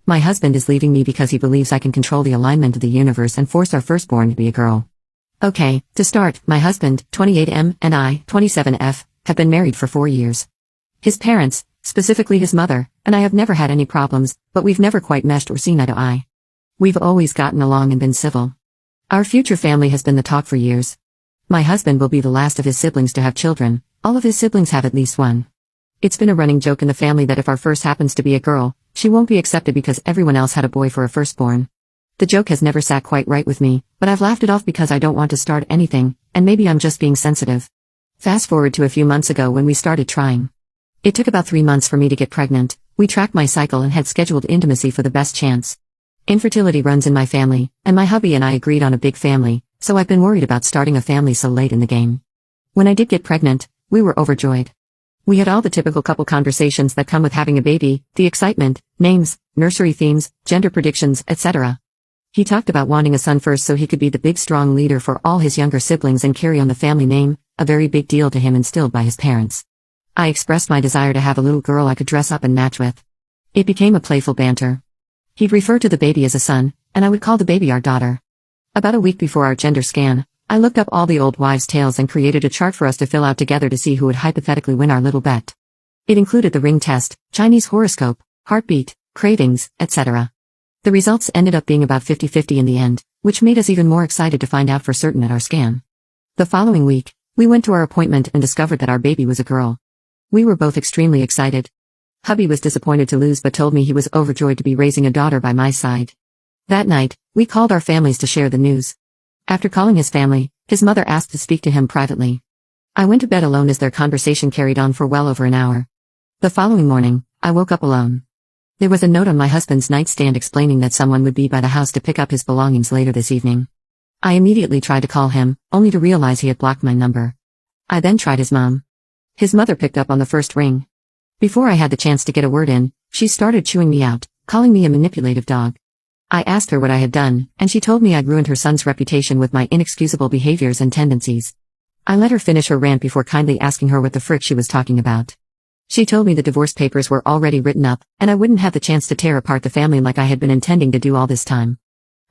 My husband is leaving me because he believes I can control the alignment of the universe and force our firstborn to be a girl. Okay, to start, my husband, 28M, and I, 27F, have been married for 4 years. His parents, specifically his mother, and I have never had any problems, but we've never quite meshed or seen eye to eye. We've always gotten along and been civil. Our future family has been the talk for years. My husband will be the last of his siblings to have children. All of his siblings have at least one. It's been a running joke in the family that if our first happens to be a girl, she won't be accepted because everyone else had a boy for a firstborn. The joke has never sat quite right with me, but I've laughed it off because I don't want to start anything, and maybe I'm just being sensitive. Fast forward to a few months ago when we started trying. It took about 3 months for me to get pregnant. We tracked my cycle and had scheduled intimacy for the best chance. Infertility runs in my family, and my hubby and I agreed on a big family, so I've been worried about starting a family so late in the game. When I did get pregnant, we were overjoyed. We had all the typical couple conversations that come with having a baby, the excitement, names, nursery themes, gender predictions, etc. He talked about wanting a son first so he could be the big strong leader for all his younger siblings and carry on the family name, a very big deal to him instilled by his parents. I expressed my desire to have a little girl I could dress up and match with. It became a playful banter. He'd refer to the baby as a son, and I would call the baby our daughter. About a week before our gender scan, I looked up all the old wives' tales and created a chart for us to fill out together to see who would hypothetically win our little bet. It included the ring test, Chinese horoscope, heartbeat, cravings, etc. The results ended up being about 50-50 in the end, which made us even more excited to find out for certain at our scan. The following week, we went to our appointment and discovered that our baby was a girl. We were both extremely excited. Hubby was disappointed to lose but told me he was overjoyed to be raising a daughter by my side. That night, we called our families to share the news. After calling his family, his mother asked to speak to him privately. I went to bed alone as their conversation carried on for well over an hour. The following morning, I woke up alone. There was a note on my husband's nightstand explaining that someone would be by the house to pick up his belongings later this evening. I immediately tried to call him, only to realize he had blocked my number. I then tried his mom. His mother picked up on the first ring. Before I had the chance to get a word in, she started chewing me out, calling me a manipulative dog. I asked her what I had done, and she told me I'd ruined her son's reputation with my inexcusable behaviors and tendencies. I let her finish her rant before kindly asking her what the frick she was talking about. She told me the divorce papers were already written up, and I wouldn't have the chance to tear apart the family like I had been intending to do all this time.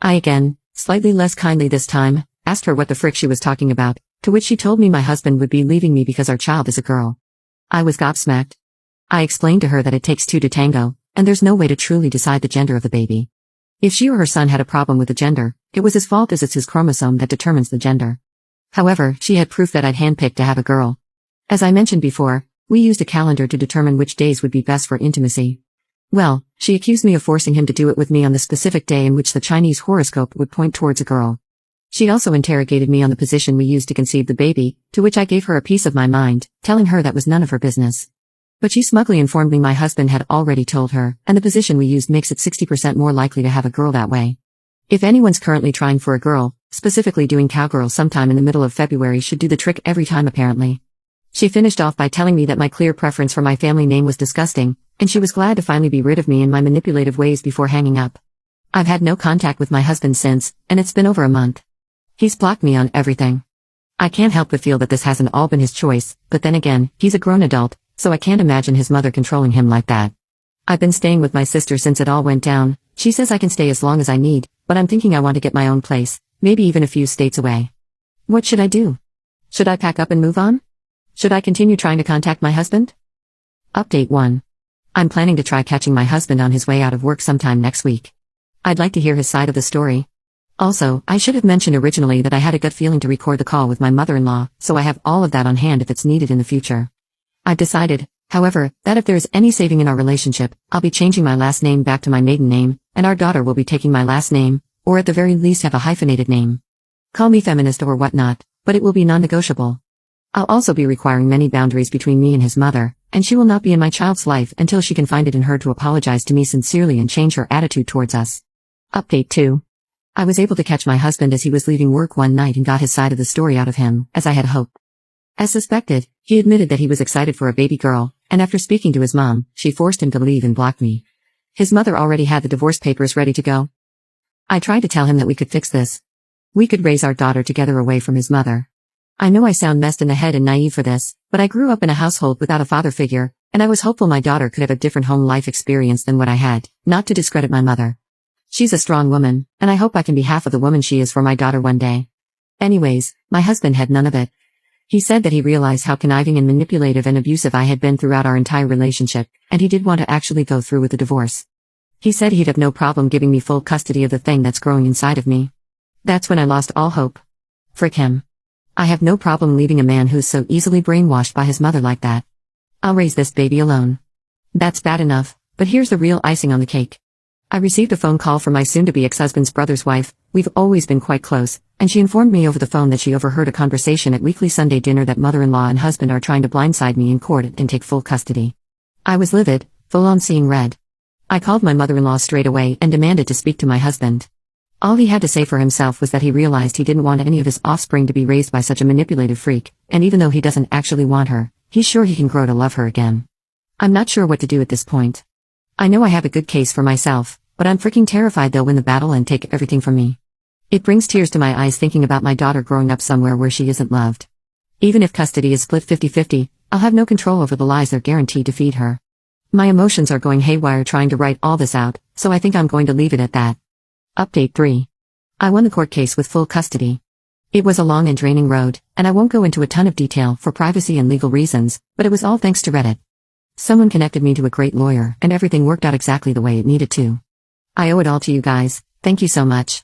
I again, slightly less kindly this time, asked her what the frick she was talking about, to which she told me my husband would be leaving me because our child is a girl. I was gobsmacked. I explained to her that it takes two to tango, and there's no way to truly decide the gender of the baby. If she or her son had a problem with the gender, it was his fault as it's his chromosome that determines the gender. However, she had proof that I'd handpicked to have a girl. As I mentioned before, we used a calendar to determine which days would be best for intimacy. Well, she accused me of forcing him to do it with me on the specific day in which the Chinese horoscope would point towards a girl. She also interrogated me on the position we used to conceive the baby, to which I gave her a piece of my mind, telling her that was none of her business. But she smugly informed me my husband had already told her, and the position we used makes it 60% more likely to have a girl that way. If anyone's currently trying for a girl, specifically doing cowgirl sometime in the middle of February should do the trick every time apparently. She finished off by telling me that my clear preference for my family name was disgusting, and she was glad to finally be rid of me and my manipulative ways before hanging up. I've had no contact with my husband since, and it's been over a month. He's blocked me on everything. I can't help but feel that this hasn't all been his choice, but then again, he's a grown adult, so I can't imagine his mother controlling him like that. I've been staying with my sister since it all went down. She says I can stay as long as I need, but I'm thinking I want to get my own place, maybe even a few states away. What should I do? Should I pack up and move on? Should I continue trying to contact my husband? Update 1. I'm planning to try catching my husband on his way out of work sometime next week. I'd like to hear his side of the story. Also, I should have mentioned originally that I had a gut feeling to record the call with my mother-in-law, so I have all of that on hand if it's needed in the future. I've decided, however, that if there is any saving in our relationship, I'll be changing my last name back to my maiden name, and our daughter will be taking my last name, or at the very least have a hyphenated name. Call me feminist or whatnot, but it will be non-negotiable. I'll also be requiring many boundaries between me and his mother, and she will not be in my child's life until she can find it in her to apologize to me sincerely and change her attitude towards us. Update 2. I was able to catch my husband as he was leaving work one night and got his side of the story out of him, as I had hoped. As suspected, he admitted that he was excited for a baby girl, and after speaking to his mom, she forced him to leave and block me. His mother already had the divorce papers ready to go. I tried to tell him that we could fix this. We could raise our daughter together away from his mother. I know I sound messed in the head and naive for this, but I grew up in a household without a father figure, And I was hopeful my daughter could have a different home life experience than what I had, not to discredit my mother. She's a strong woman, and I hope I can be half of the woman she is for my daughter one day. Anyways, my husband had none of it. He said that he realized how conniving and manipulative and abusive I had been throughout our entire relationship, and he did want to actually go through with the divorce. He said he'd have no problem giving me full custody of the thing that's growing inside of me. That's when I lost all hope. Frick him. I have no problem leaving a man who's so easily brainwashed by his mother like that. I'll raise this baby alone. That's bad enough, but here's the real icing on the cake. I received a phone call from my soon-to-be ex-husband's brother's wife. We've always been quite close, and she informed me over the phone that she overheard a conversation at weekly Sunday dinner that mother-in-law and husband are trying to blindside me in court and take full custody. I was livid, full on seeing red. I called my mother-in-law straight away and demanded to speak to my husband. All he had to say for himself was that he realized he didn't want any of his offspring to be raised by such a manipulative freak, and even though he doesn't actually want her, he's sure he can grow to love her again. I'm not sure what to do at this point. I know I have a good case for myself, but I'm freaking terrified they'll win the battle and take everything from me. It brings tears to my eyes thinking about my daughter growing up somewhere where she isn't loved. Even if custody is split 50-50, I'll have no control over the lies they're guaranteed to feed her. My emotions are going haywire trying to write all this out, so I think I'm going to leave it at that. Update 3. I won the court case with full custody. It was a long and draining road, and I won't go into a ton of detail for privacy and legal reasons, but it was all thanks to Reddit. Someone connected me to a great lawyer, and everything worked out exactly the way it needed to. I owe it all to you guys, thank you so much.